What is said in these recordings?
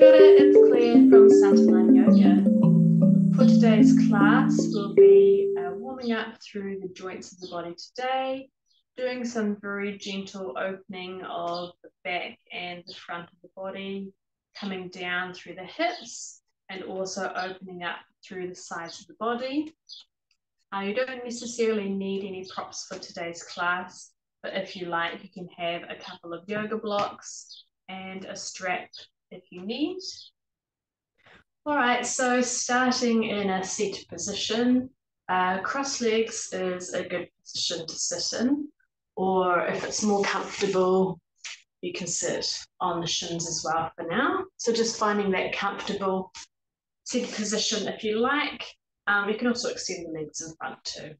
Kia ora, it's Claire from Santulan Yoga. For today's class, we'll be warming up through the joints of the body today, doing some very gentle opening of the back and the front of the body, coming down through the hips, and also opening up through the sides of the body. You don't necessarily need any props for today's class, but if you like, you can have a couple of yoga blocks and a strap if you need. All right, so starting in a seated position, cross legs is a good position to sit in, or if it's more comfortable, you can sit on the shins as well for now. So just finding that comfortable seated position if you like. You can also extend the legs in front too.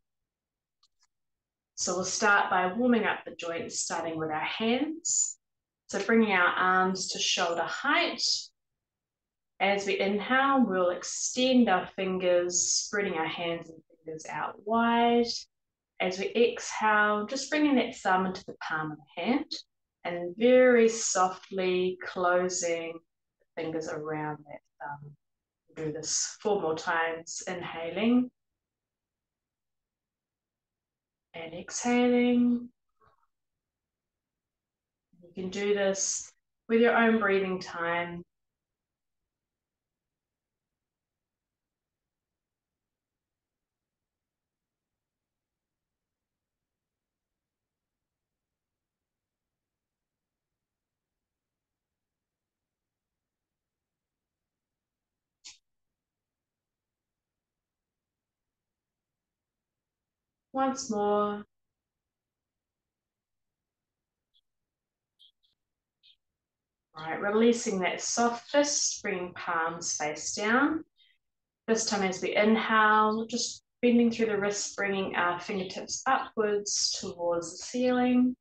So we'll start by warming up the joints, starting with our hands. So bringing our arms to shoulder height. As we inhale, we'll extend our fingers, spreading our hands and fingers out wide. As we exhale, just bringing that thumb into the palm of the hand and very softly closing the fingers around that thumb. We'll do this 4 more times, inhaling and exhaling. You can do this with your own breathing time. Once more. All right, releasing that soft fist, bringing palms face down. This time as we inhale, just bending through the wrists, bringing our fingertips upwards towards the ceiling.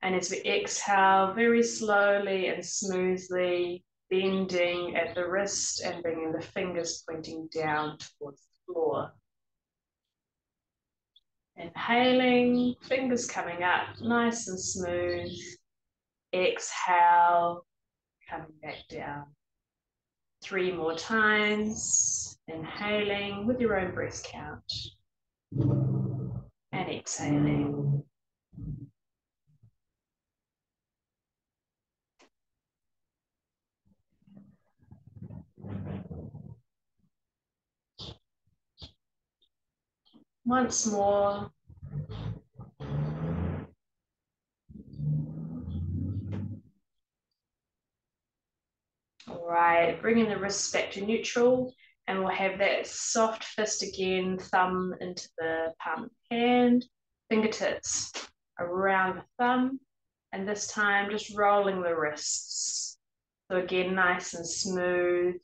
And as we exhale, very slowly and smoothly, bending at the wrist and bringing the fingers pointing down towards the floor. Inhaling, fingers coming up, nice and smooth. Exhale, coming back down. 3 more times, inhaling with your own breath count. And exhaling. Once more. All right, bringing the wrists back to neutral, and we'll have that soft fist again, thumb into the palm of the hand, fingertips around the thumb, and this time just rolling the wrists. So again, nice and smooth,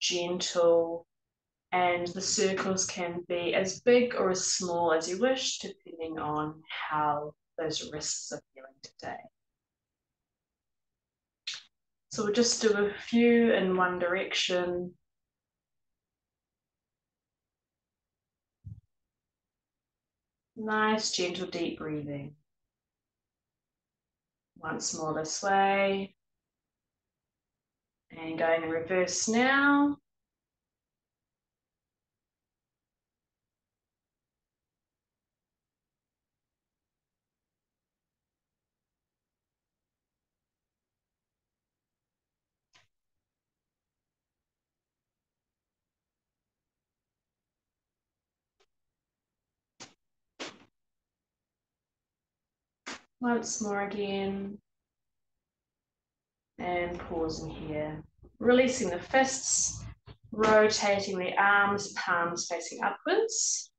gentle, and the circles can be as big or as small as you wish, depending on how those wrists are feeling today. So we'll just do a few in one direction. Nice, gentle, deep breathing. Once more this way. And going in reverse now. Once more again. And pausing here. Releasing the fists, rotating the arms, palms facing upwards.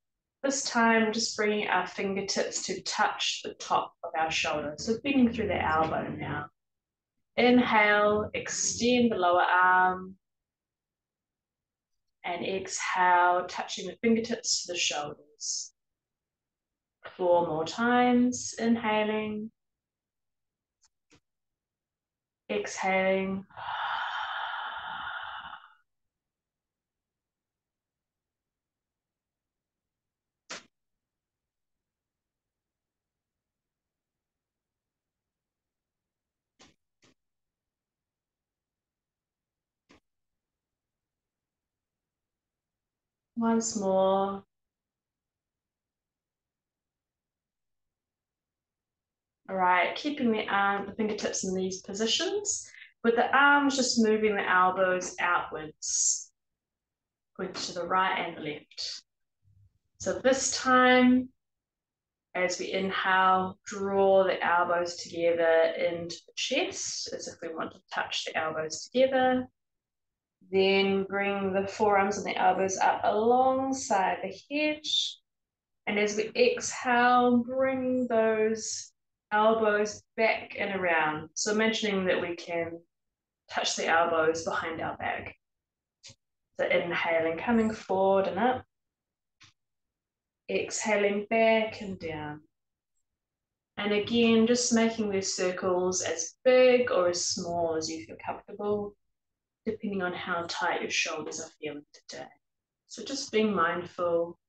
This time, just bringing our fingertips to touch the top of our shoulders. So bending through the elbow now. Inhale, extend the lower arm. And exhale, touching the fingertips to the shoulders. 4 more times, inhaling. Exhaling. Once more. All right, keeping the fingertips in these positions, with the arms just moving the elbows outwards, point to the right and the left. So this time, as we inhale, draw the elbows together into the chest, as if we want to touch the elbows together. Then bring the forearms and the elbows up alongside the head. And as we exhale, bring those elbows back and around. So imagining that we can touch the elbows behind our back. So inhaling, coming forward and up. Exhaling back and down. And again, just making these circles as big or as small as you feel comfortable, depending on how tight your shoulders are feeling today. So just being mindful.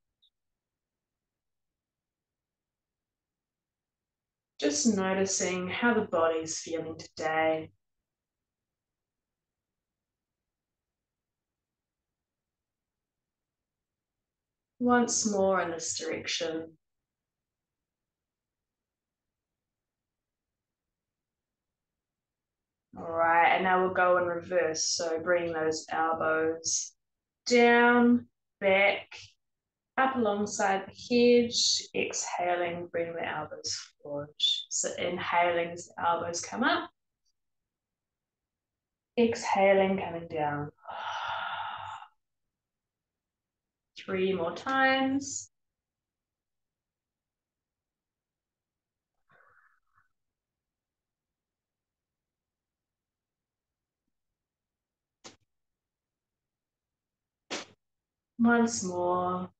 Just noticing how the body's feeling today. Once more in this direction. All right, and now we'll go in reverse. So bring those elbows down, back, up alongside the head. Exhaling, bring the elbows forward. So inhaling as the elbows come up. Exhaling, coming down. 3 more times. Once more.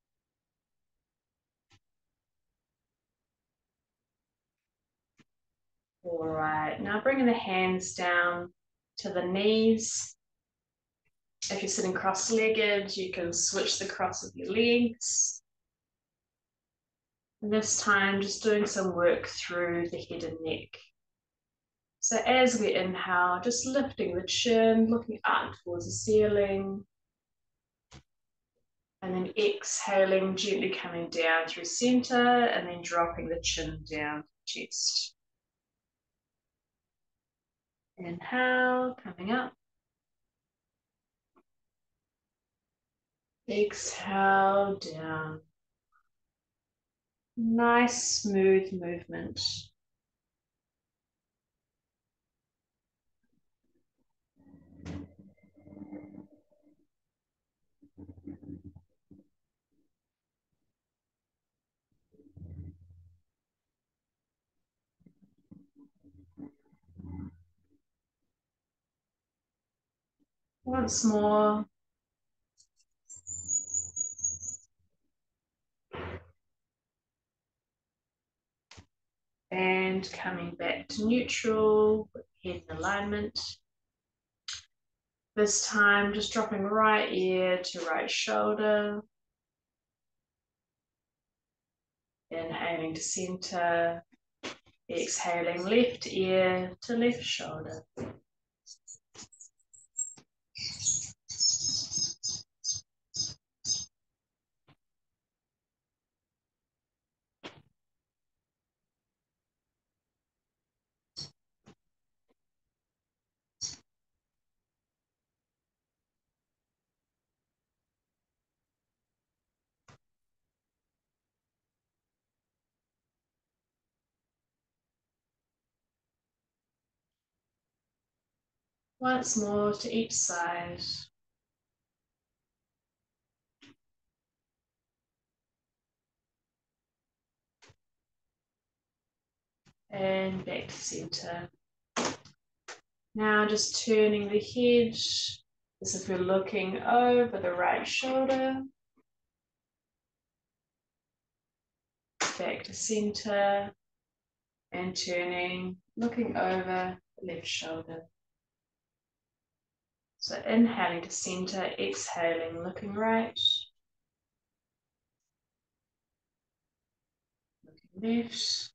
All right, now bringing the hands down to the knees. If you're sitting cross-legged, you can switch the cross of your legs. And this time, just doing some work through the head and neck. So as we inhale, just lifting the chin, looking up towards the ceiling. And then exhaling, gently coming down through center, and then dropping the chin down to the chest. Inhale, coming up. Exhale, down. Nice, smooth movement. Once more. And coming back to neutral, with head in alignment. This time, just dropping right ear to right shoulder. Inhaling to center. Exhaling left ear to left shoulder. Once more to each side. And back to center. Now just turning the head as if we're looking over the right shoulder. Back to center. And turning, looking over the left shoulder. So inhaling to center, exhaling, looking right. Looking left.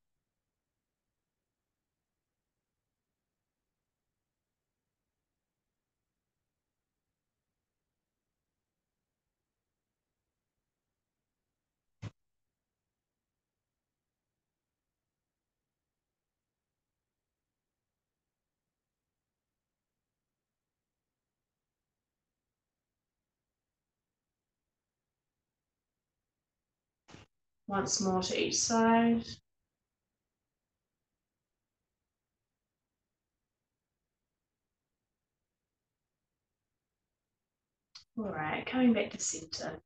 Once more to each side. All right, coming back to center.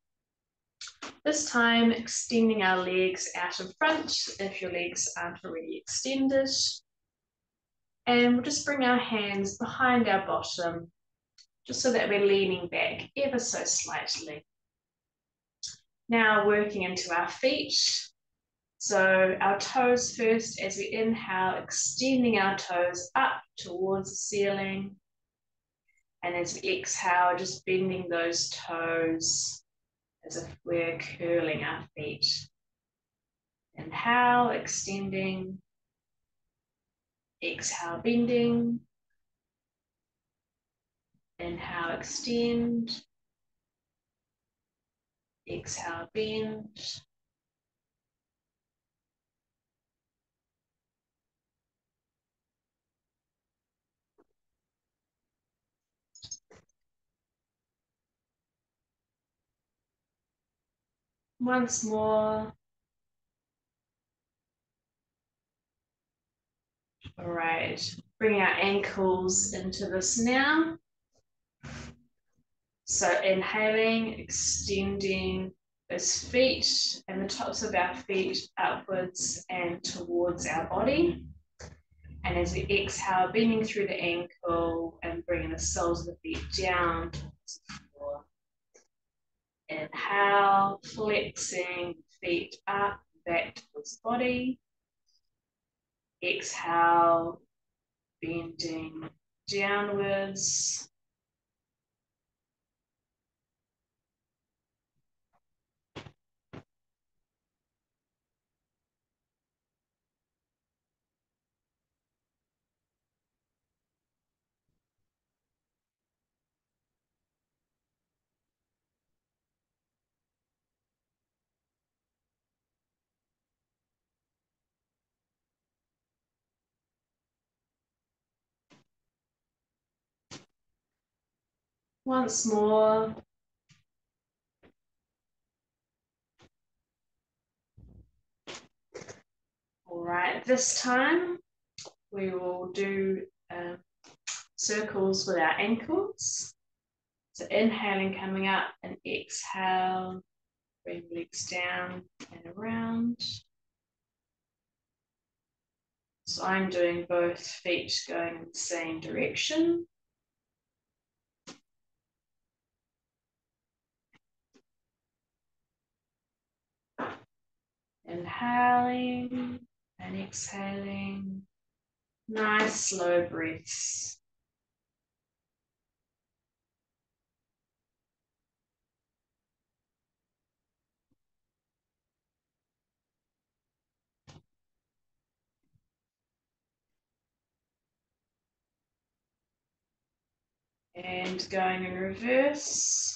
This time, extending our legs out in front if your legs aren't already extended. And we'll just bring our hands behind our bottom, just so that we're leaning back ever so slightly. Now working into our feet. So our toes first as we inhale, extending our toes up towards the ceiling. And as we exhale, just bending those toes as if we're curling our feet. Inhale, extending. Exhale, bending. Inhale, extend. Exhale, bend. Once more. All right, bring our ankles into this now. So inhaling, extending those feet and the tops of our feet upwards and towards our body. And as we exhale, bending through the ankle and bringing the soles of the feet down towards the floor. Inhale, flexing feet up, back towards the body. Exhale, bending downwards. Once more. All right, this time we will do circles with our ankles. So inhaling, coming up, and exhale, bring legs down and around. So I'm doing both feet going in the same direction. Inhaling and exhaling. Nice slow breaths. And going in reverse.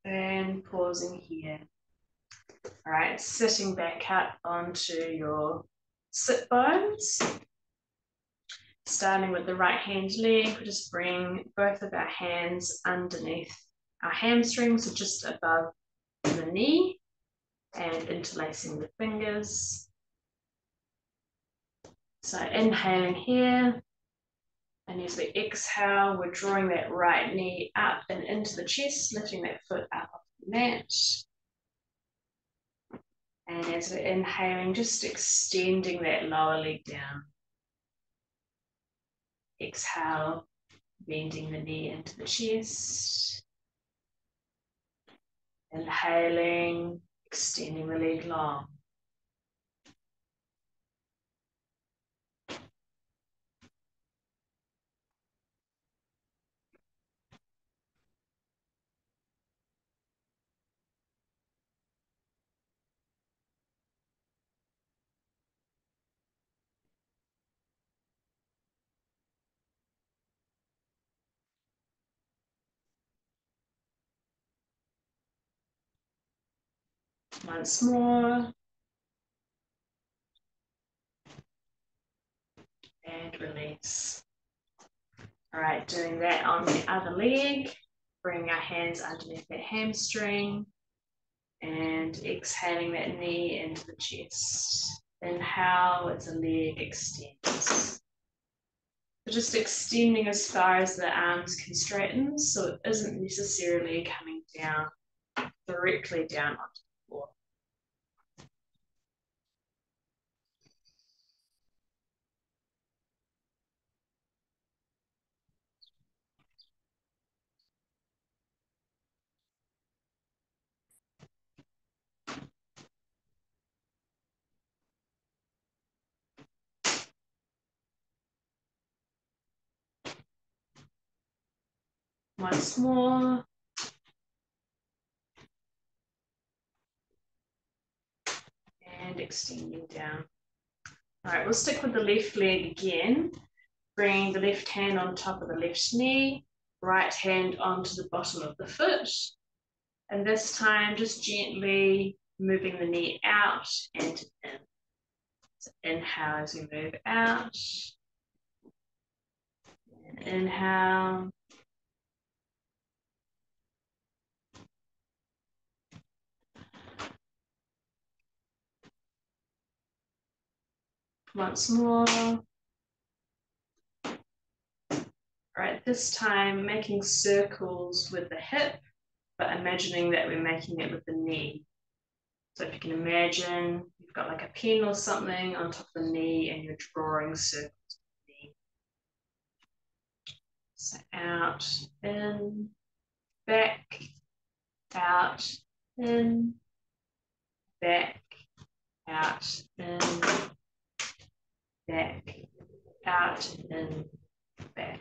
And pausing here. All right, sitting back up onto your sit bones. Starting with the right hand leg, we'll just bring both of our hands underneath our hamstrings, so just above the knee, and interlacing the fingers. So inhaling here, and as we exhale, we're drawing that right knee up and into the chest, lifting that foot up off the mat. And as we're inhaling, just extending that lower leg down. Exhale, bending the knee into the chest. Inhaling, extending the leg long. Once more. And release. All right, doing that on the other leg. Bring our hands underneath that hamstring. And exhaling that knee into the chest. Inhale as the leg extends. So just extending as far as the arms can straighten, so it isn't necessarily coming down directly down onto the floor. Once more. And extending down. All right, we'll stick with the left leg again. Bring the left hand on top of the left knee, right hand onto the bottom of the foot. And this time, just gently moving the knee out and in. So inhale as we move out. And inhale. Once more. All right, this time making circles with the hip, but imagining that we're making it with the knee. So if you can imagine, you've got like a pen or something on top of the knee and you're drawing circles with the knee. So out, in, back, out, in, back, out, in, back, out, in, back.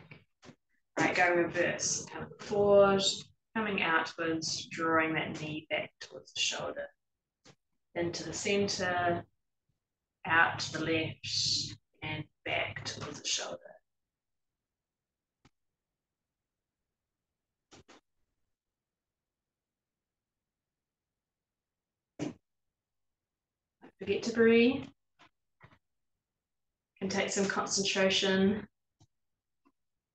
All right, going reverse, coming forward, coming outwards, drawing that knee back towards the shoulder. Into the center, out to the left, and back towards the shoulder. Don't forget to breathe. And take some concentration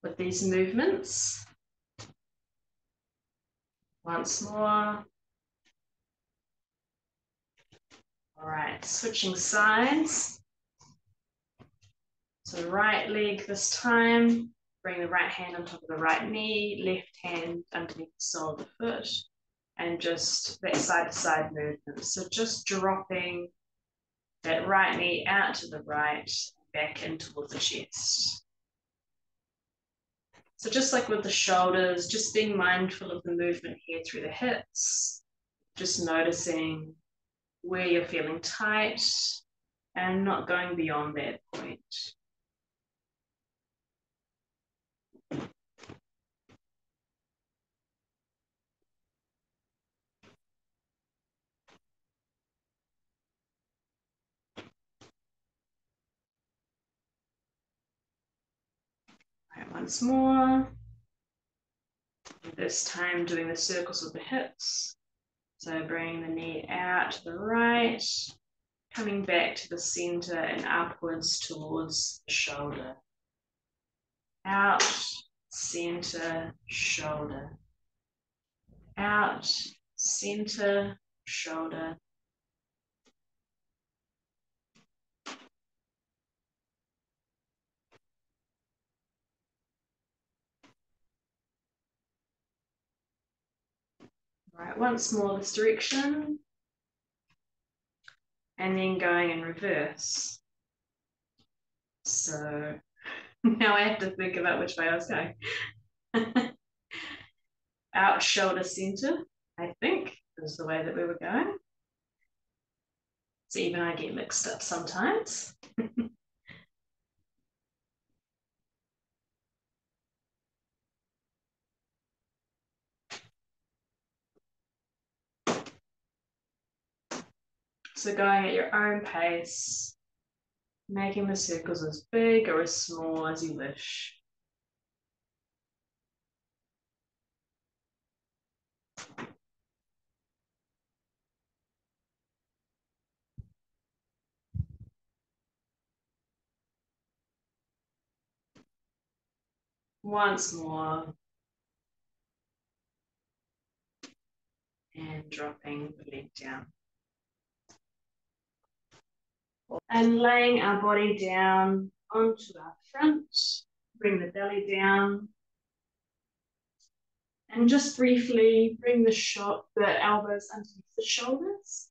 with these movements. Once more. All right, switching sides. So right leg this time. Bring the right hand on top of the right knee, left hand underneath the sole of the foot, and just that side-to-side movement. So just dropping that right knee out to the right, back in towards the chest. So just like with the shoulders, just being mindful of the movement here through the hips, just noticing where you're feeling tight and not going beyond that point. All right, once more. This time doing the circles with the hips. So bringing the knee out to the right, coming back to the center and upwards towards the shoulder. Out, center, shoulder. Out, center, shoulder. All right, once more this direction. And then going in reverse. So now I have to think about which way I was going. Out, shoulder, center, I think is the way that we were going. So even I get mixed up sometimes. So going at your own pace, making the circles as big or as small as you wish. Once more. And dropping the leg down. And laying our body down onto our front. Bring the belly down. And just briefly bring the elbows underneath the shoulders.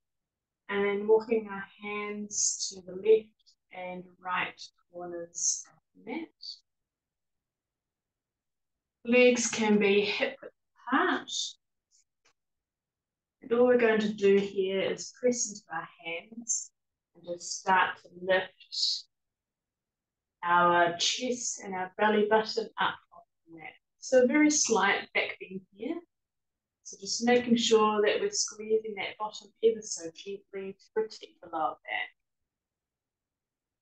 And then walking our hands to the left and right corners of the mat. Legs can be hip width apart. And all we're going to do here is press into our hands and just start to lift our chest and our belly button up off the mat. So a very slight back bend here. So just making sure that we're squeezing that bottom ever so gently to protect the lower back.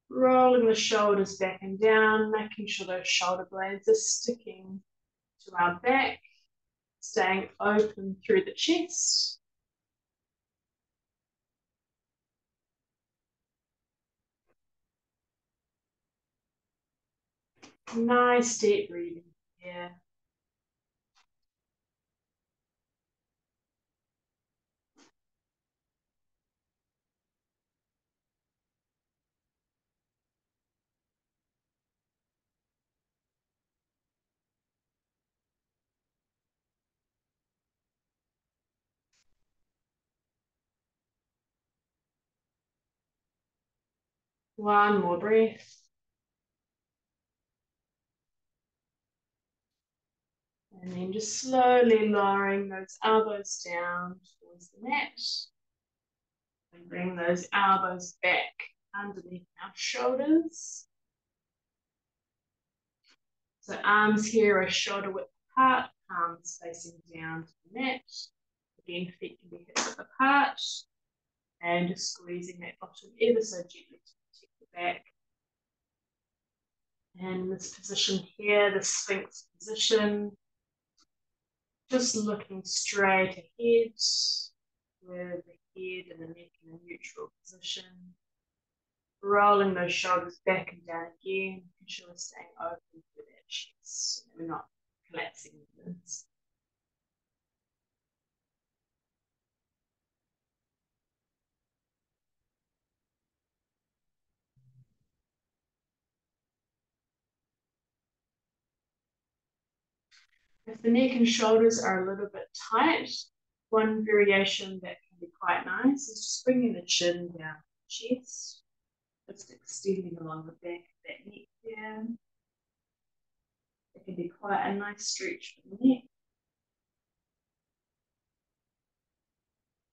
Rolling the shoulders back and down, making sure those shoulder blades are sticking to our back, staying open through the chest. Nice deep breathing here. One more breath. And then just slowly lowering those elbows down towards the mat. And bring those elbows back underneath our shoulders. So arms here are shoulder width apart, palms facing down to the mat. Again, feet can be hip width apart. And just squeezing that bottom ever so gently to protect the back. And this position here, the Sphinx position, just looking straight ahead with the head and the neck in a neutral position. Rolling those shoulders back and down again, making sure we're staying open through that chest, so that we're not collapsing inwards. If the neck and shoulders are a little bit tight, one variation that can be quite nice is just bringing the chin down the chest, just extending along the back of that neck there. It can be quite a nice stretch for the neck.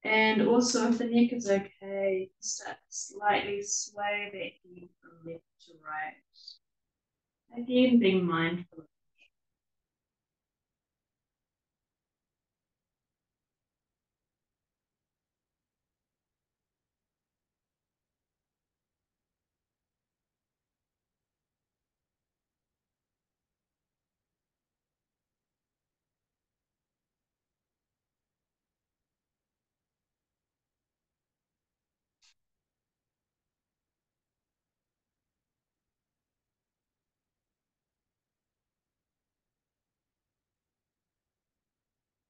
And also, if the neck is okay, start to slightly sway that head from left to right. Again, being mindful.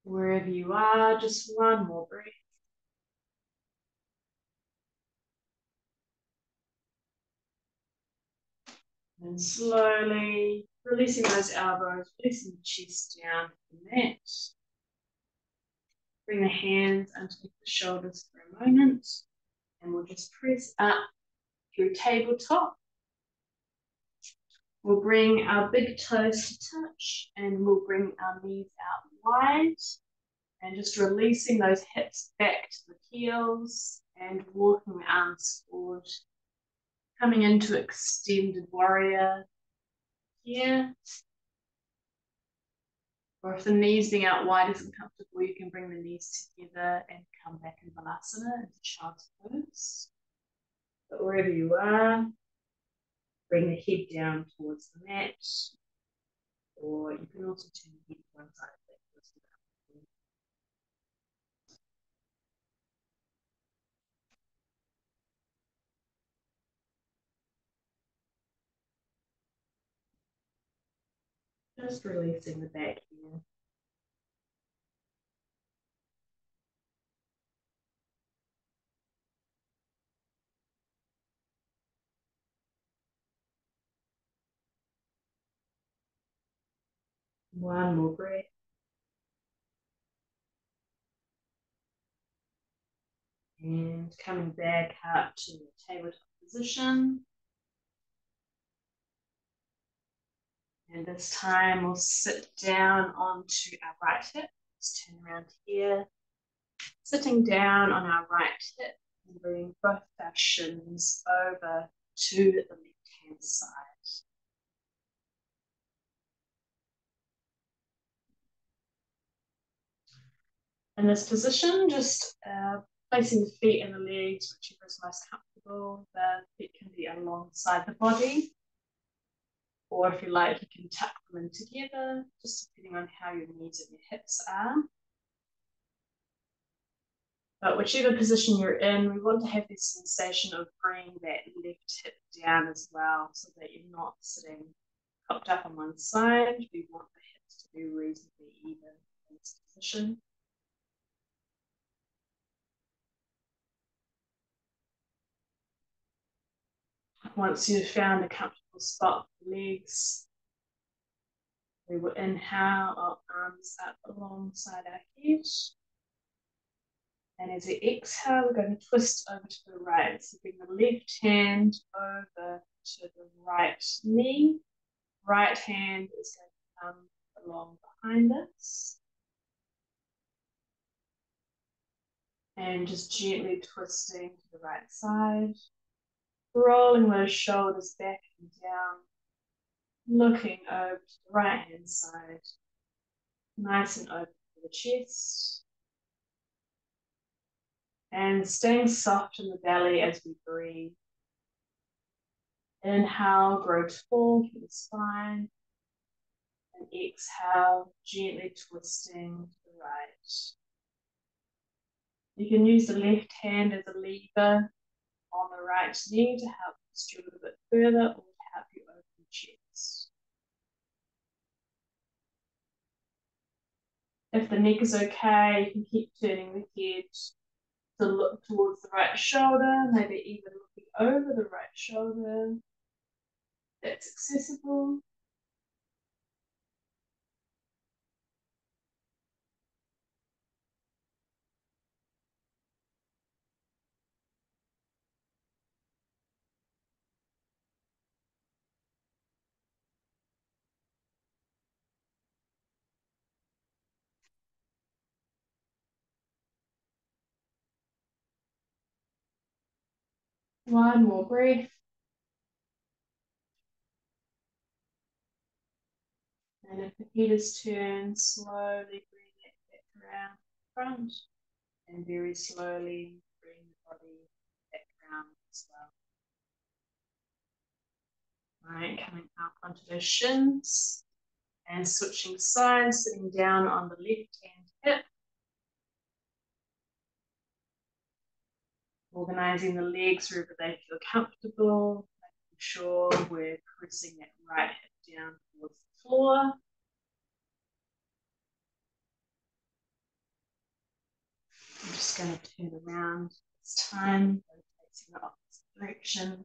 Wherever you are, just one more breath. And slowly releasing those elbows, releasing the chest down to the mat. Bring the hands underneath the shoulders for a moment. And we'll just press up through tabletop. We'll bring our big toes to touch and we'll bring our knees out wide. And just releasing those hips back to the heels and walking the arms forward. Coming into extended warrior here. Or if the knees being out wide isn't comfortable, you can bring the knees together and come back in balasana into child's pose. But wherever you are, bring the head down towards the mat. Or you can also turn the head to one side of that. Just releasing the back here. One more breath. And coming back up to the tabletop position. And this time we'll sit down onto our right hip. Just turn around here. Sitting down on our right hip and bringing both our shins over to the left-hand side. In this position, just placing the feet and the legs, whichever is most comfortable. The feet can be alongside the body, or if you like, you can tuck them in together, just depending on how your knees and your hips are. But whichever position you're in, we want to have this sensation of bringing that left hip down as well, so that you're not sitting cocked up on one side. We want the hips to be reasonably even in this position. Once you've found a comfortable spot for the legs, we will inhale our arms up alongside our head. And as we exhale, we're going to twist over to the right. So bring the left hand over to the right knee. Right hand is going to come along behind us. And just gently twisting to the right side. Rolling those shoulders back and down. Looking over to the right hand side. Nice and open to the chest. And staying soft in the belly as we breathe. Inhale, grow tall through the spine. And exhale, gently twisting to the right. You can use the left hand as a lever on the right knee to help twist you a little bit further, or to help you open the chest. If the neck is okay, you can keep turning the head to look towards the right shoulder, maybe even looking over the right shoulder. That's accessible. One more breath. And if the head is turned, slowly bring it back around the front. And very slowly bring the body back around as well. All right, coming up onto those shins. And switching sides, sitting down on the left hand hip. Organising the legs wherever they feel comfortable, making sure we're pressing that right hip down towards the floor. I'm just going to turn around this time, facing the opposite direction.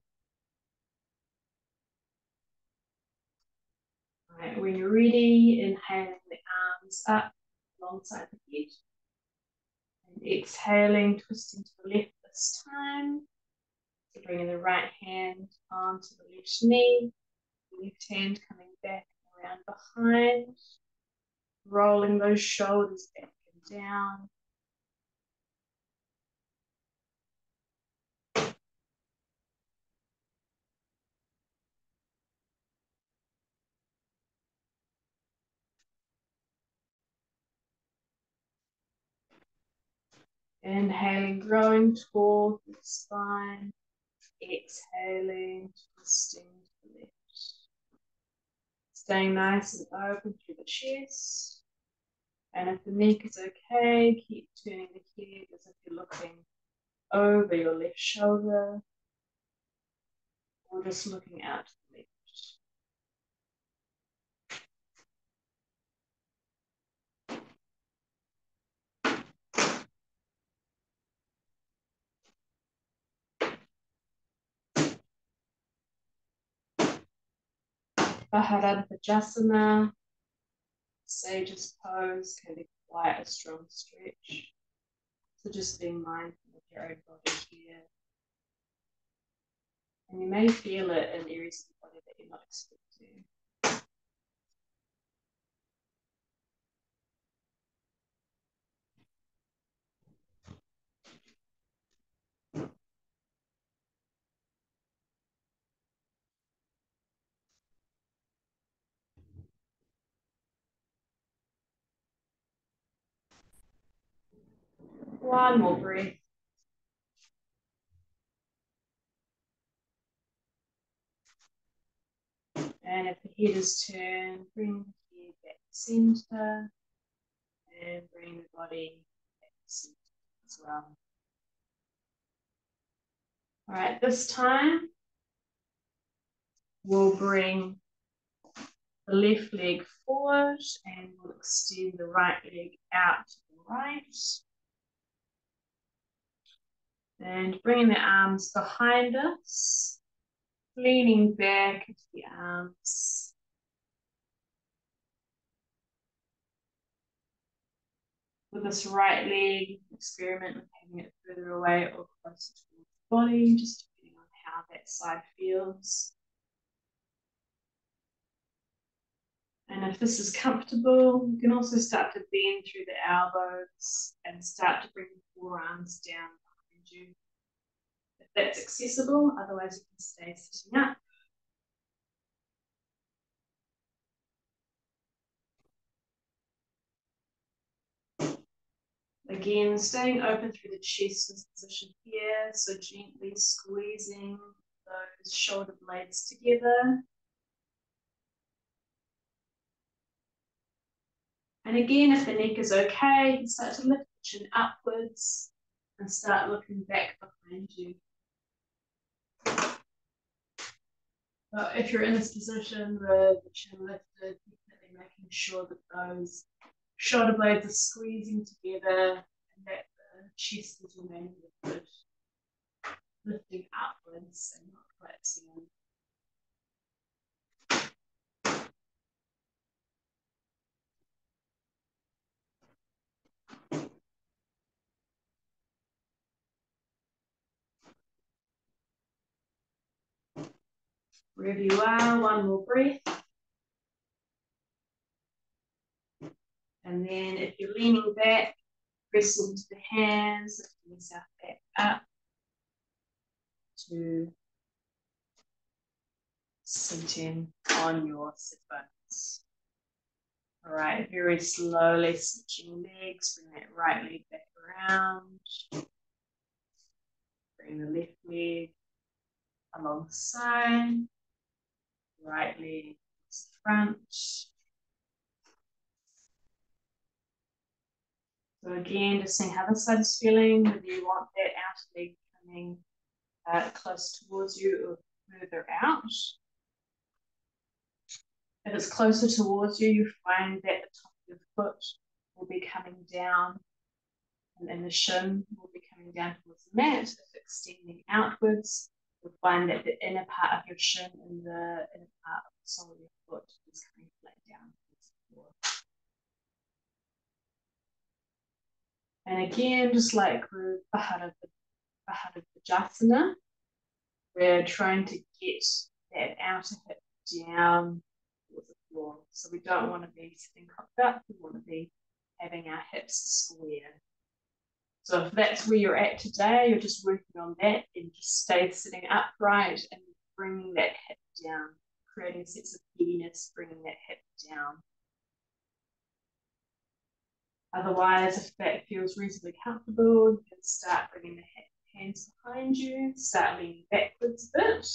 All right, when you're ready, inhaling the arms up alongside the head. And exhaling, twisting to the left this time. So bringing the right hand onto the left knee, left hand coming back around behind, rolling those shoulders back and down. Inhaling, growing tall through the spine. Exhaling, twisting to the left. Staying nice and open through the chest. And if the neck is okay, keep turning the head as if you're looking over your left shoulder, or just looking out to the left. bharadvajasana, sage's pose, can be quite a strong stretch. So just being mindful of your own body here. And you may feel it in areas of the body that you're not expecting. One more breath. And if the head is turned, bring the head back to center and bring the body back to center as well. All right, this time we'll bring the left leg forward and we'll extend the right leg out to the right. And bringing the arms behind us, leaning back into the arms. With this right leg, experiment with having it further away or closer towards the body, just depending on how that side feels. And if this is comfortable, you can also start to bend through the elbows and start to bring the forearms down behind you. If that's accessible, otherwise you can stay sitting up. Again, staying open through the chest in this position here, so gently squeezing those shoulder blades together. And again, if the neck is okay, you can start to lift the chin upwards and start looking back behind you. But if you're in this position with the chin lifted, definitely making sure that those shoulder blades are squeezing together and that the chest is remaining lifted, lifting upwards and not collapsing in. Wherever you are, one more breath. And then if you're leaning back, press into the hands, lifting yourself back up to sitting on your sit bones. All right, very slowly switching legs, bring that right leg back around. Bring the left leg alongside, right leg to the front. So again, just seeing how this side is feeling, whether you want that outer leg coming close towards you or further out. If it's closer towards you, you find that the top of your foot will be coming down and the shin will be coming down towards the mat. If extending outwards, you'll find that the inner part of your shin and the inner part of the sole of your foot is coming flat down towards the floor. And again, just like with bharadvajasana, we're trying to get that outer hip down towards the floor. So we don't want to be sitting cocked up, we want to be having our hips square. So if that's where you're at today, you're just working on that and just stay sitting upright and bringing that hip down, creating a sense of heaviness, bringing that hip down. Otherwise, if that feels reasonably comfortable, you can start bringing the hands behind you, start leaning backwards a bit.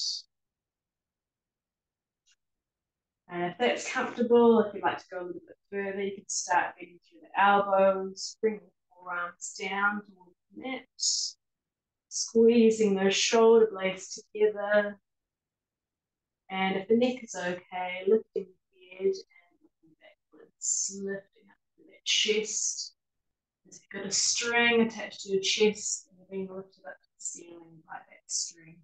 And if that's comfortable, if you'd like to go a little bit further, you can start bending through the elbows, bring the forearms down towards the mat, squeezing those shoulder blades together. And if the neck is okay, lifting the head and looking backwards, lifting up through that chest. As you've got a string attached to your chest and being lifted up to the ceiling by that string.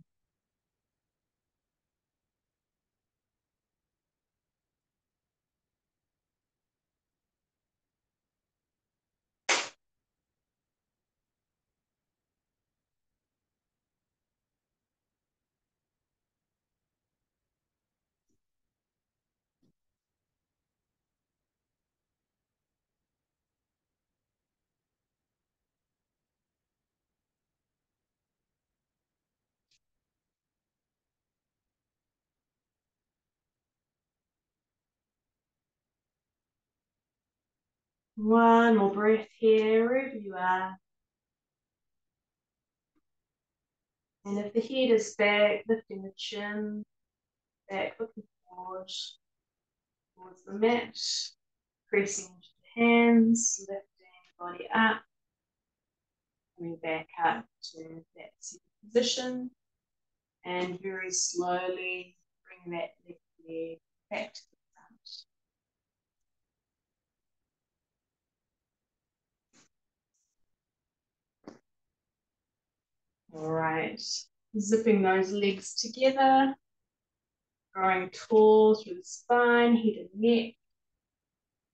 One more breath here, wherever you are. And if the head is back, lifting the chin, back, looking forward towards the mat, pressing into the hands, lifting the body up, coming back up to that seated position, and very slowly bring that left leg back to the front. All right, zipping those legs together, growing tall through the spine, head and neck,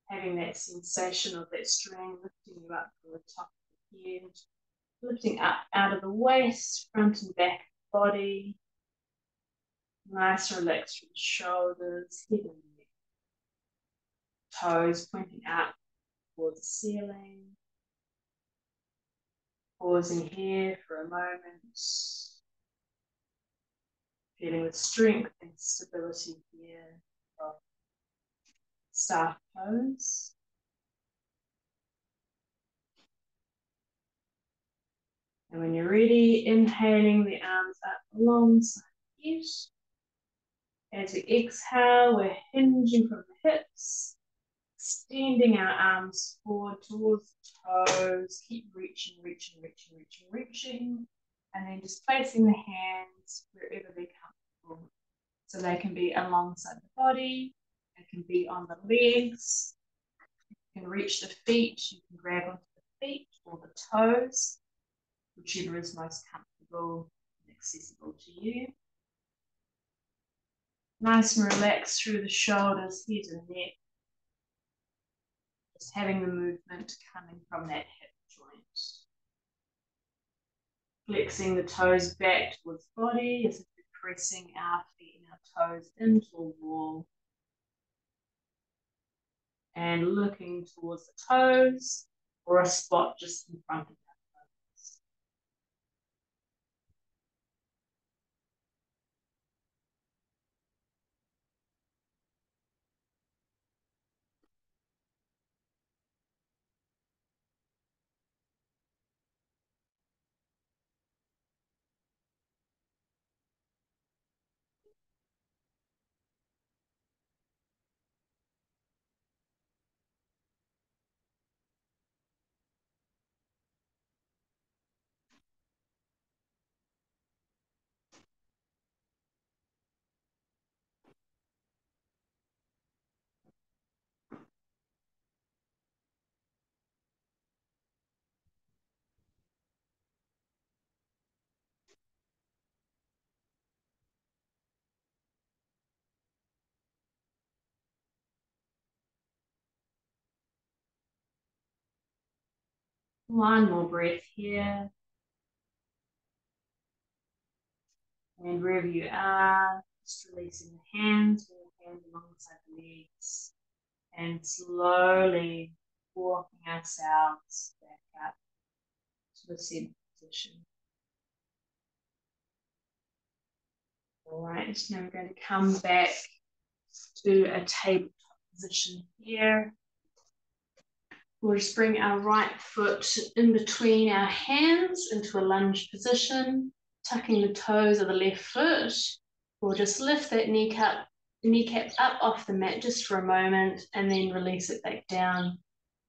having that sensation of that string lifting you up from the top of the head, lifting up out of the waist, front and back of the body. Nice relax through the shoulders, head and neck. Toes pointing out towards the ceiling. Pausing here for a moment. Feeling the strength and stability here of staff pose. And when you're ready, inhaling the arms up alongside the head. As we exhale, we're hinging from the hips, extending our arms forward towards the toes. Keep reaching, reaching, reaching, reaching, reaching. And then just placing the hands wherever they're comfortable. So they can be alongside the body, they can be on the legs, you can reach the feet, you can grab onto the feet or the toes, whichever is most comfortable and accessible to you. Nice and relaxed through the shoulders, head and neck. Just having the movement coming from that hip joint. Flexing the toes back towards the body as if we're pressing our feet and our toes into a wall. And looking towards the toes or a spot just in front of our toes. One more breath here. And wherever you are, just releasing the hands, alongside the legs, and slowly walking ourselves back up to the seated position. All right, now we're going to come back to a tabletop position here. We'll just bring our right foot in between our hands into a lunge position, tucking the toes of the left foot. We'll just lift that kneecap up off the mat just for a moment and then release it back down.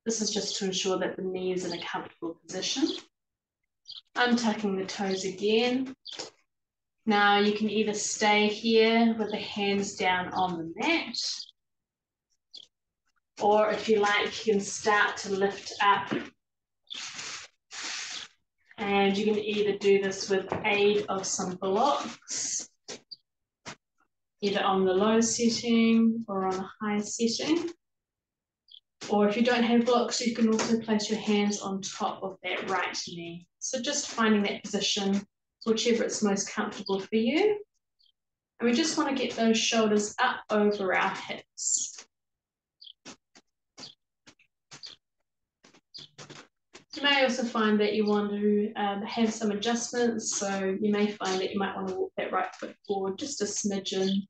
This is just to ensure that the knee is in a comfortable position. Untucking the toes again. Now you can either stay here with the hands down on the mat, or if you like, you can start to lift up. And you can either do this with aid of some blocks, either on the low setting or on the high setting. Or if you don't have blocks, you can also place your hands on top of that right knee. So just finding that position, whichever is most comfortable for you. And we just want to get those shoulders up over our hips. You may also find that you want to have some adjustments. So you may find that you might want to walk that right foot forward just a smidgen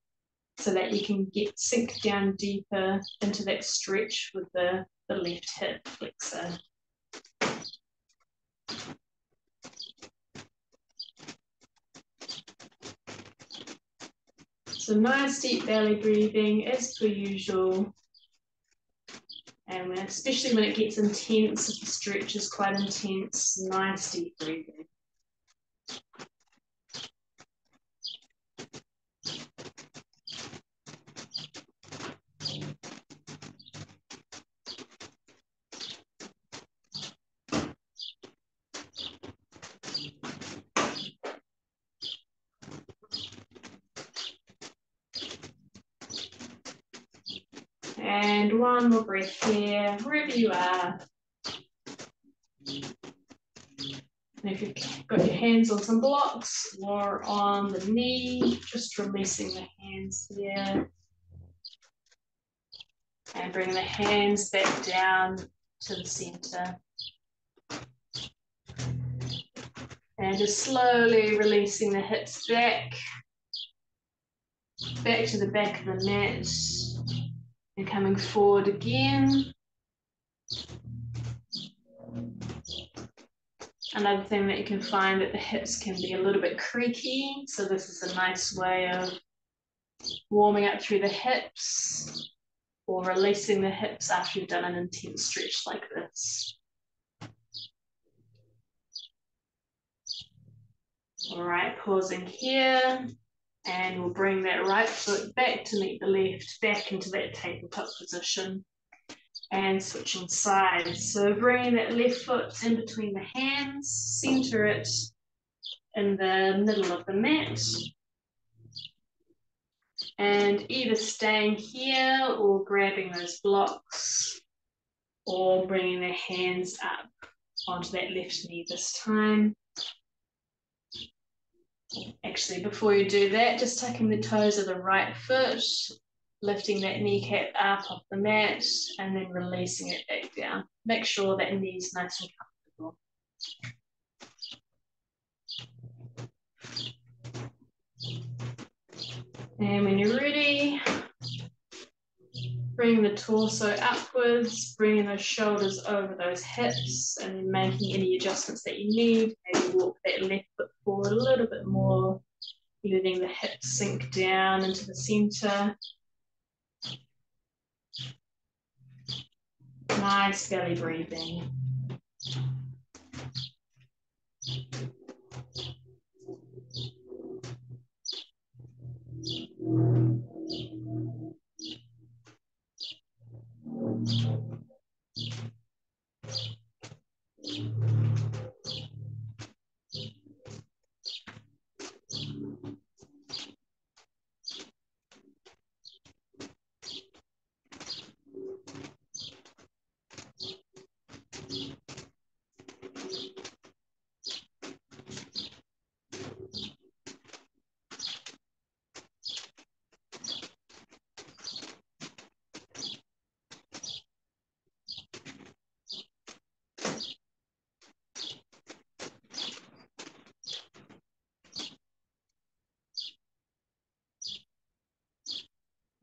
so that you can sink down deeper into that stretch with the the left hip flexor. So nice deep belly breathing as per usual. And especially when it gets intense, if the stretch is quite intense, nice deep breathing. And one more breath here, wherever you are. And if you've got your hands on some blocks or on the knee, just releasing the hands here. And bring the hands back down to the center. And just slowly releasing the hips back to the back of the mat. And coming forward again. Another thing that you can find that the hips can be a little bit creaky. So this is a nice way of warming up through the hips or releasing the hips after you've done an intense stretch like this. All right, pausing here. And we'll bring that right foot back to meet the left, back into that tabletop position. And switching sides. So bringing that left foot in between the hands, center it in the middle of the mat. And either staying here or grabbing those blocks or bringing the hands up onto that left knee this time. Actually, before you do that, just tucking the toes of the right foot, lifting that kneecap up off the mat, and then releasing it back down. Make sure that knee's nice and comfortable. And when you're ready, bring the torso upwards, bringing those shoulders over those hips, and then making any adjustments that you need. Maybe walk that left foot forward a little bit more, letting the hips sink down into the center. Nice belly breathing.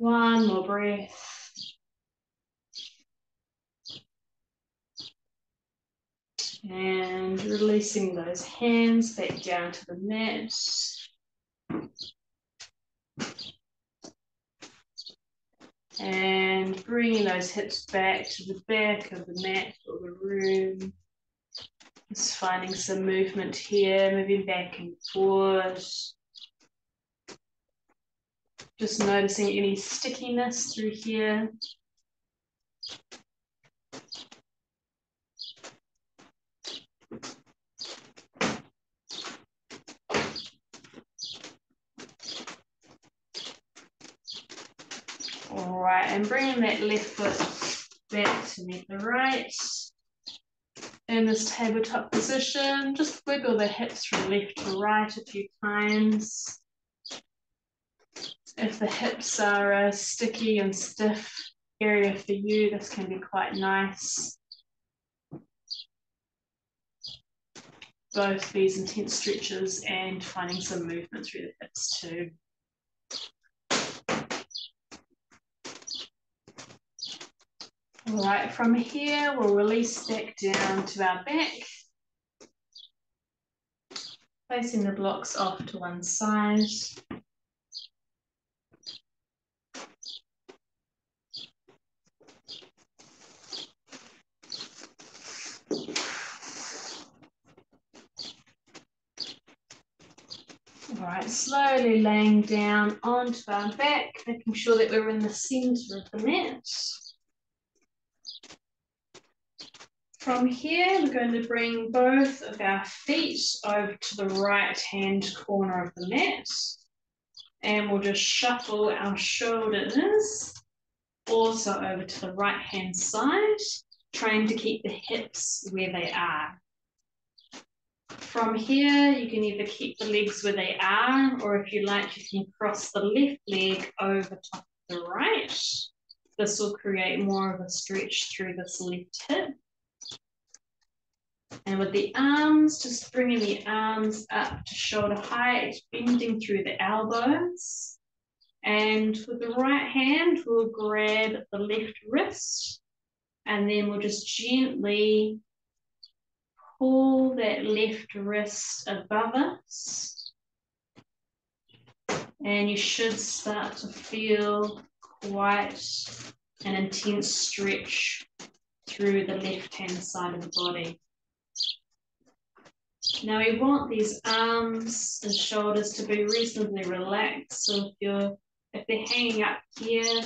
One more breath. And releasing those hands back down to the mat. And bringing those hips back to the back of the mat or the room. Just finding some movement here, moving back and forth. Just noticing any stickiness through here. All right, and bringing that left foot back to meet the right. In this tabletop position, just wiggle the hips from left to right a few times. If the hips are a sticky and stiff area for you, this can be quite nice. Both these intense stretches and finding some movement through the hips too. All right, from here, we'll release back down to our back, placing the blocks off to one side. All right, slowly laying down onto our back, making sure that we're in the center of the mat. From here, we're going to bring both of our feet over to the right-hand corner of the mat. And we'll just shuffle our shoulders also over to the right-hand side, trying to keep the hips where they are. From here, you can either keep the legs where they are, or if you like, you can cross the left leg over top of the right. This will create more of a stretch through this left hip. And with the arms, just bringing the arms up to shoulder height, bending through the elbows. And with the right hand, we'll grab the left wrist, and then we'll just gently pull that left wrist above us. And you should start to feel quite an intense stretch through the left-hand side of the body. Now we want these arms and shoulders to be reasonably relaxed. So if they're hanging up here,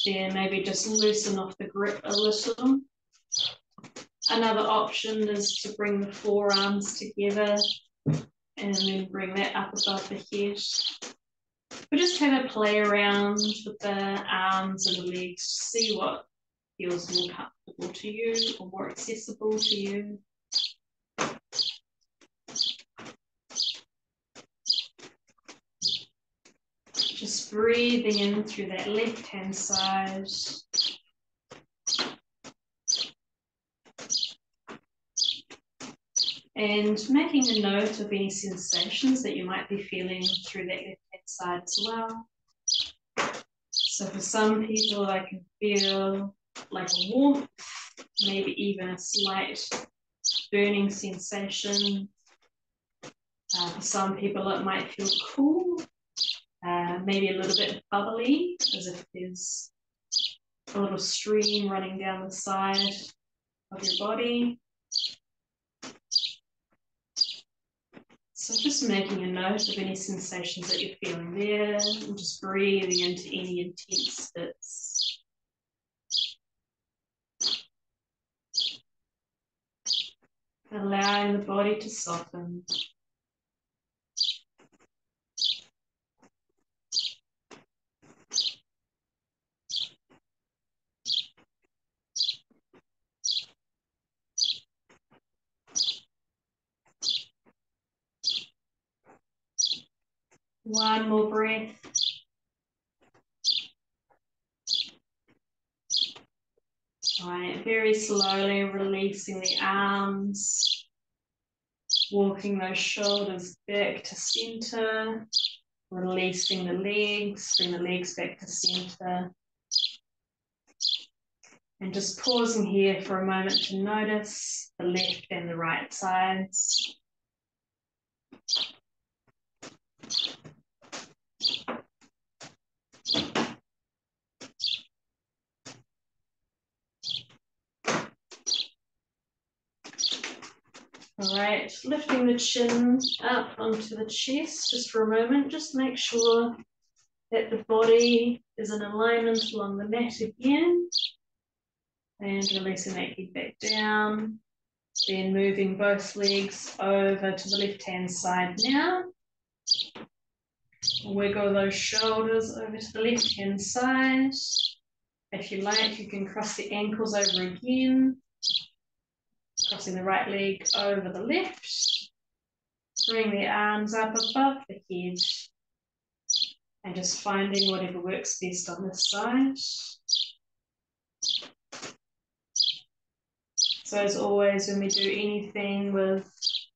then maybe just loosen off the grip a little. Another option is to bring the forearms together and then bring that up above the head. We just have a play around with the arms and the legs to see what feels more comfortable to you or more accessible to you. Just breathing in through that left-hand side. And making a note of any sensations that you might be feeling through that left-hand side as well. So for some people, I can feel like a warmth, maybe even a slight burning sensation. For some people, it might feel cool, maybe a little bit bubbly, as if there's a little stream running down the side of your body. So just making a note of any sensations that you're feeling there, and just breathing into any intense bits. Allowing the body to soften. One more breath. All right, very slowly releasing the arms, walking those shoulders back to center, releasing the legs, bring the legs back to center. And just pausing here for a moment to notice the left and the right sides. All right, lifting the chin up onto the chest just for a moment. Just make sure that the body is in alignment along the mat again. And releasing that head back down. Then moving both legs over to the left-hand side now. Wiggle those shoulders over to the left-hand side. If you like, you can cross the ankles over again. Crossing the right leg over the left. Bring the arms up above the head. And just finding whatever works best on this side. So as always, when we do anything with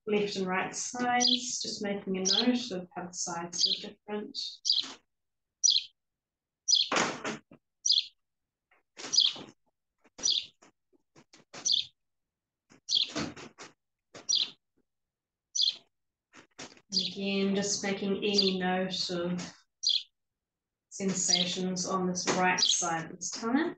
left and right sides, just making a note of how the sides feel different. Again, just making any note of sensations on this right side this time.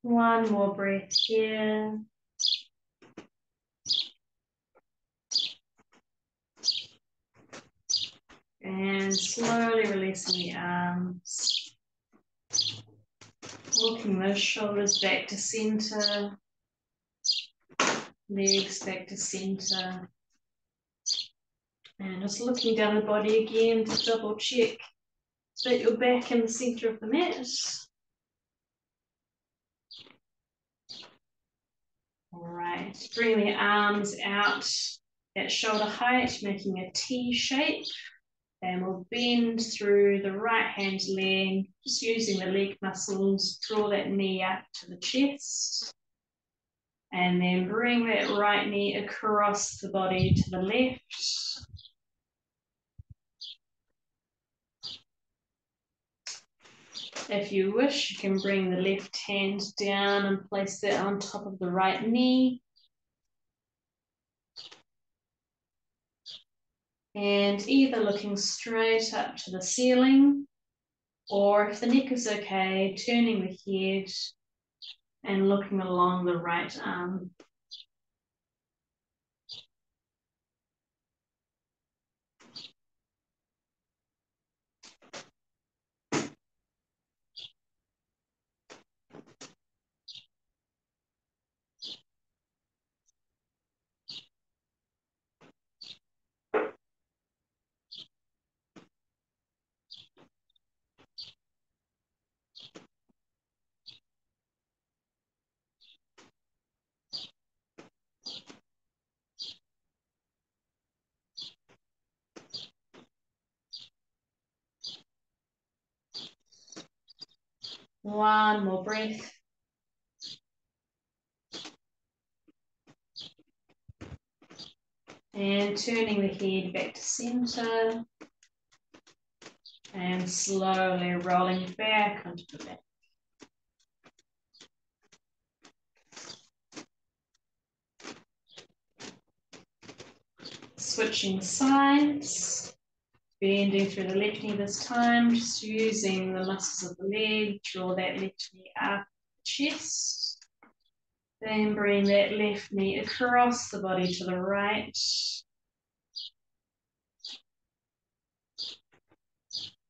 One more breath here. And slowly releasing the arms. Walking those shoulders back to center. Legs back to center. And just looking down the body again to double check that you're back in the center of the mat. All right, bring the arms out at shoulder height, making a T shape. And we'll bend through the right hand leg, just using the leg muscles, draw that knee up to the chest. And then bring that right knee across the body to the left. If you wish, you can bring the left hand down and place that on top of the right knee. And either looking straight up to the ceiling, or if the neck is okay, turning the head and looking along the right arm. One more breath. And turning the head back to center. And slowly rolling back onto the back. Switching sides. Bending through the left knee this time, just using the muscles of the leg, draw that left knee up the chest. Then bring that left knee across the body to the right.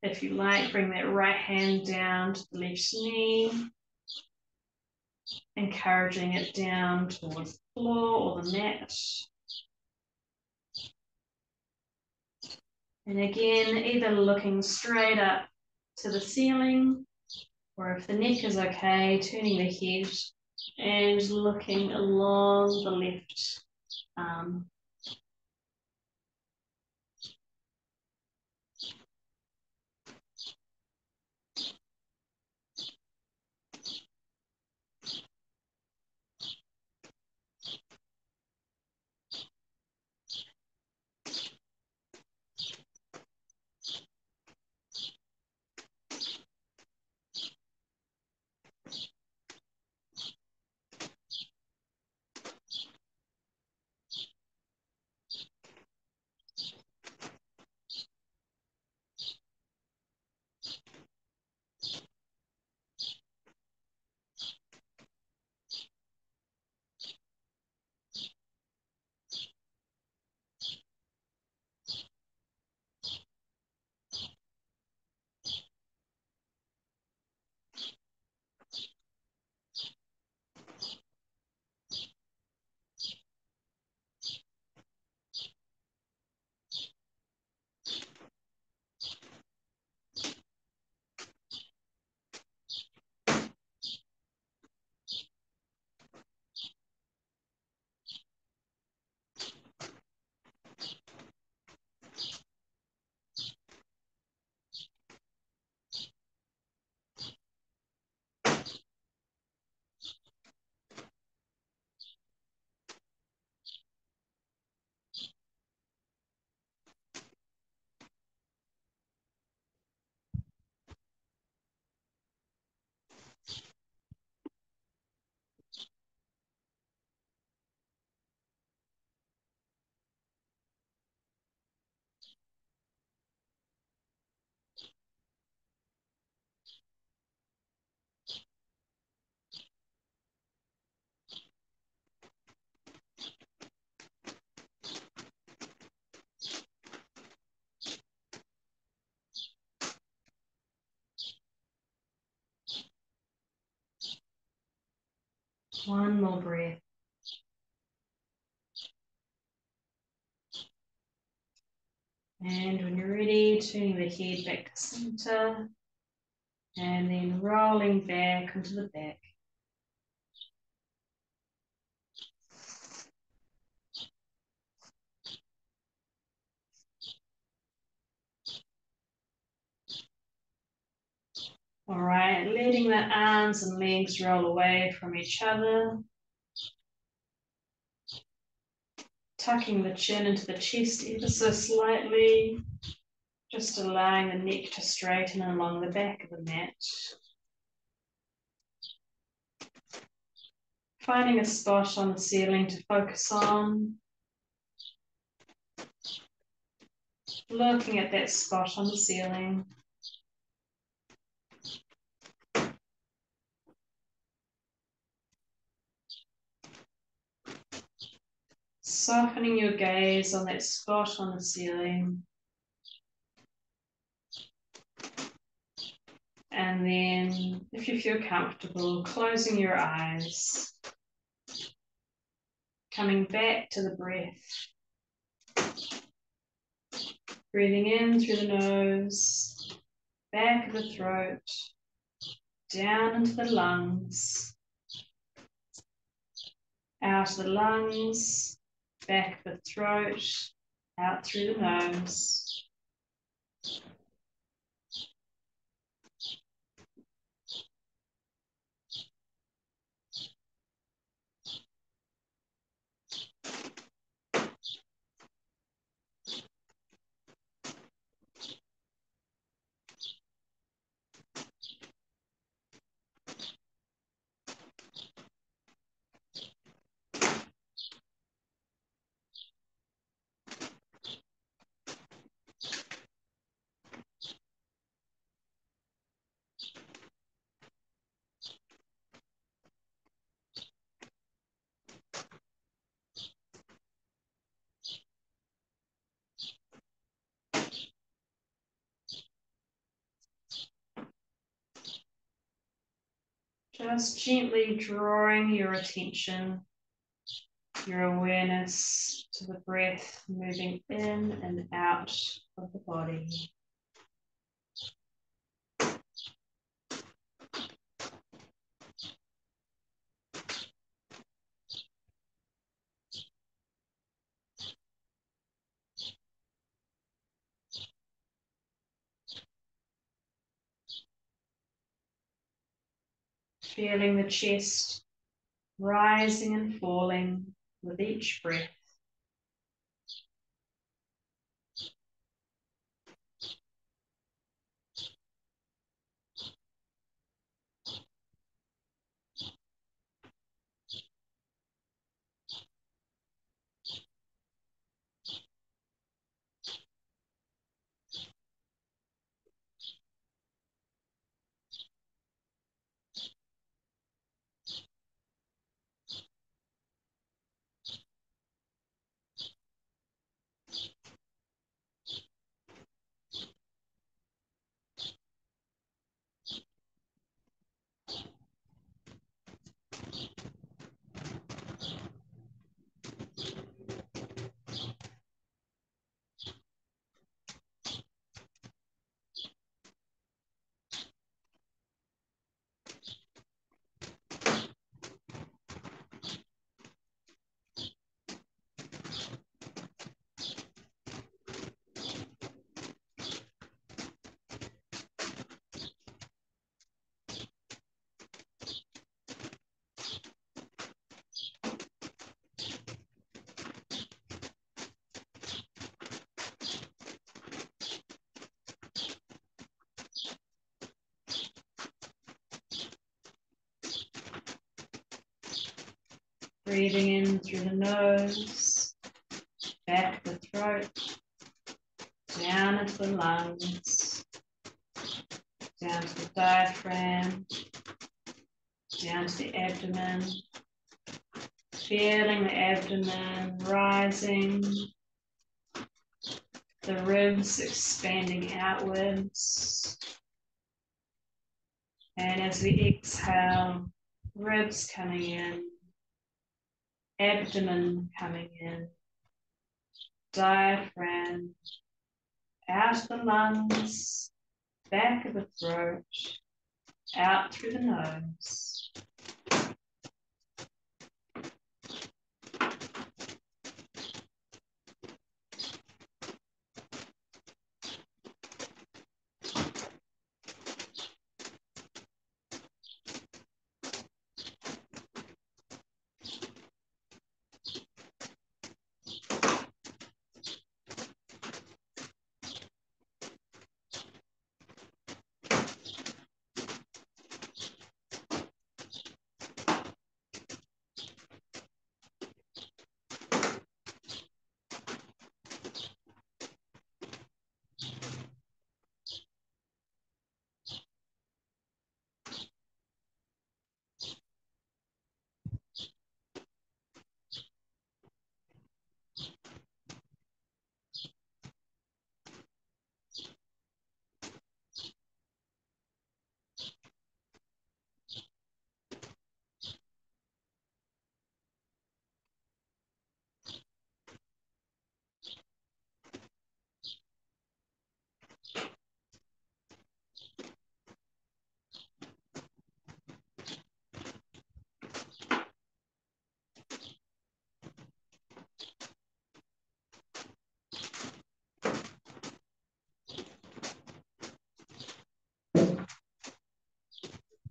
If you like, bring that right hand down to the left knee, encouraging it down towards the floor or the mat. And again, either looking straight up to the ceiling, or if the neck is okay, turning the head and looking along the left arm. One more breath. And when you're ready, turning the head back to center and then rolling back onto the back. All right, letting the arms and legs roll away from each other. Tucking the chin into the chest ever so slightly. Just allowing the neck to straighten along the back of the mat. Finding a spot on the ceiling to focus on. Looking at that spot on the ceiling. Softening your gaze on that spot on the ceiling. And then, if you feel comfortable, closing your eyes. Coming back to the breath. Breathing in through the nose, back of the throat, down into the lungs, out of the lungs, back of the throat, out through the nose. Just gently drawing your attention, your awareness to the breath moving in and out of the body. Feeling the chest rising and falling with each breath. Breathing in through the nose, back of the throat, down into the lungs, down to the diaphragm, down to the abdomen. Feeling the abdomen rising, the ribs expanding outwards. And as we exhale, ribs coming in, abdomen coming in, diaphragm, out of the lungs, back of the throat, out through the nose.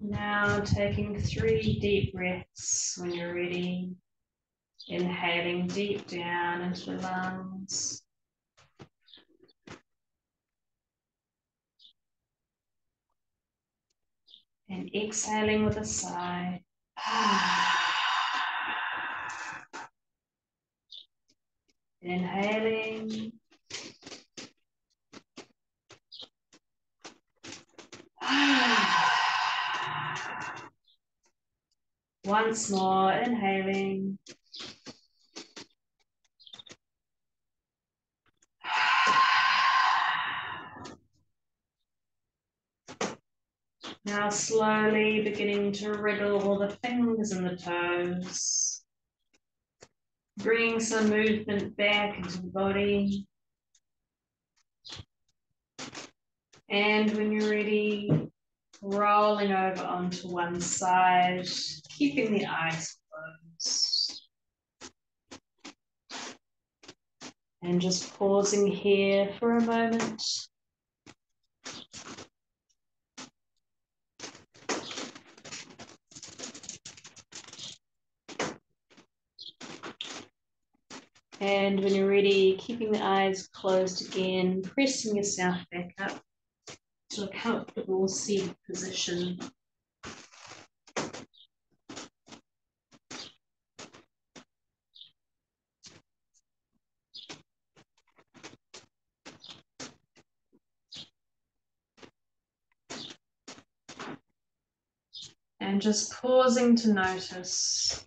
Now taking 3 deep breaths when you're ready. Inhaling deep down into the lungs. And exhaling with a sigh. Inhaling. Once more, inhaling. Now slowly beginning to wriggle all the fingers and the toes. Bring some movement back into the body. And when you're ready, rolling over onto one side, keeping the eyes closed. And just pausing here for a moment. And when you're ready, keeping the eyes closed again, pressing yourself back up to a comfortable seated position. And just pausing to notice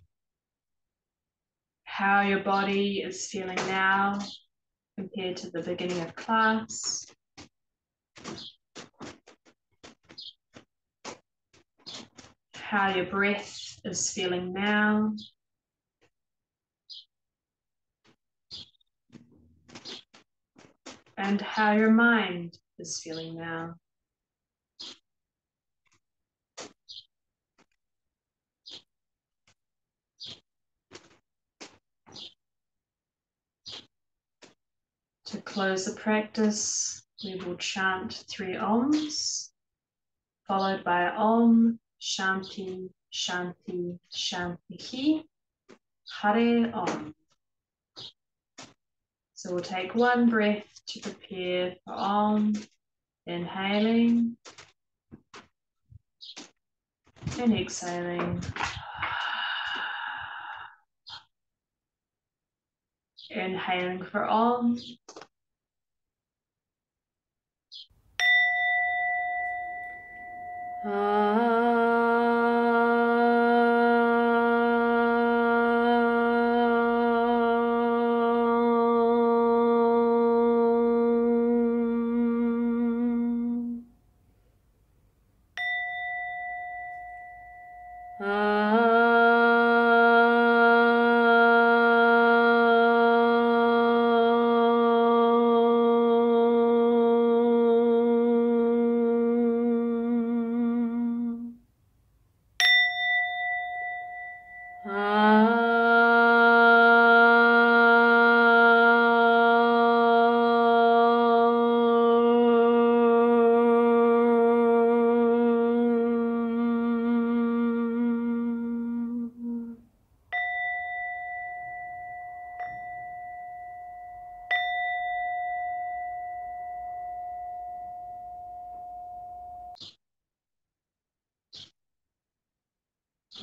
how your body is feeling now compared to the beginning of class. How your breath is feeling now. And how your mind is feeling now. To close the practice, we will chant 3 Oms, followed by Om, Shanti, Shanti, Shantihi, Hare Om. So we'll take 1 breath to prepare for Om, inhaling and exhaling. Inhaling for Om. Ah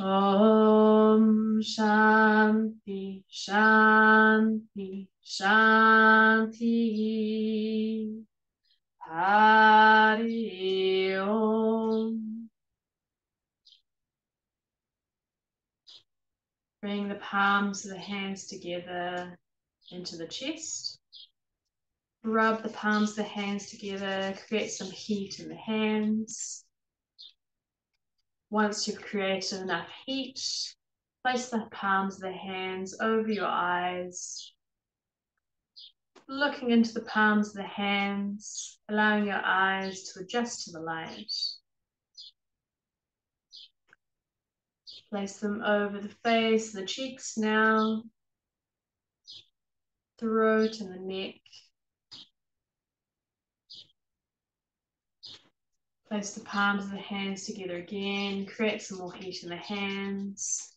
Om Shanti, Shanti, Shanti. Hari Om. Bring the palms of the hands together into the chest. Rub the palms of the hands together, create some heat in the hands. Once you've created enough heat, place the palms of the hands over your eyes, looking into the palms of the hands, allowing your eyes to adjust to the light. Place them over the face, the cheeks now, throat and the neck. Place the palms of the hands together again, create some more heat in the hands.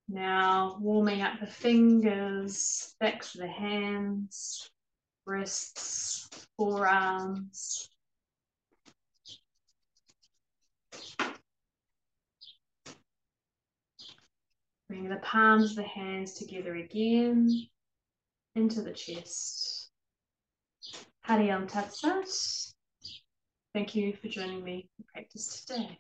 Now warming up the fingers, backs of the hands, wrists, forearms. Bring the palms of the hands together again into the chest. Hari Om Tat Sat. Thank you for joining me for practice today.